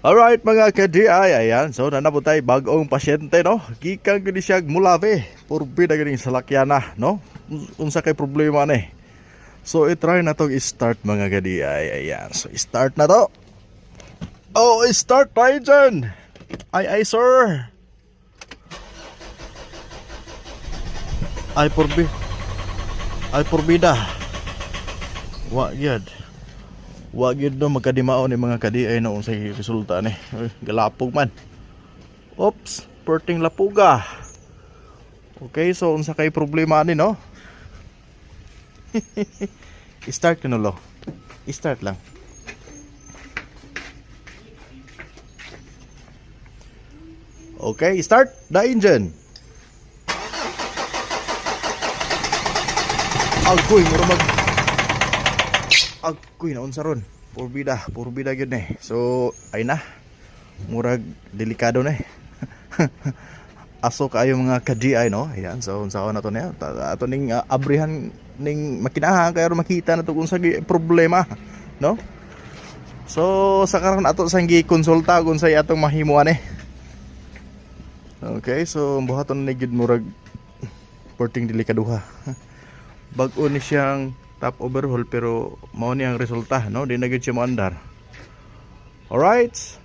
Alright mga ka-DI, ayan. So nanabutay bagong pasyente, no? Gikan gini siya mulave. Purbi na ganing salakyan na, no? Unsa kay problema ni. So i-try na to i-start mga ka-DI, ayan. So i-start na to. Oh, i-start tayo dyan. Ay, sir. Ay, purbi. Ay, purbida. Wa gyud. Wa gyud no magkadimao ni mga ka-DI na unsay resulta ni. Galapog man. Oops, perting lapuga. Okay, so unsa kay problema ni, no? I-start ko lo. I-start lang. Okay, start the engine. Agoy, Agoy na unsa ron. Purbida gyud ni. So, ay na. Murag delikado na. Aso kaayo mga ka-GI, no? Ayan, so unsa na to niya. Ato ning abrihan ning makinaha kay makita na to kung sa problema, no? So, sa karon ato sang gi-konsulta kung say atong mahimuan eh. Okay, so buhaton ni gyud murag porting delikaduha. Bag-o ni siyang top overhaul pero mao ni ang resulta, no? Di na gyud siya moandar. Alright.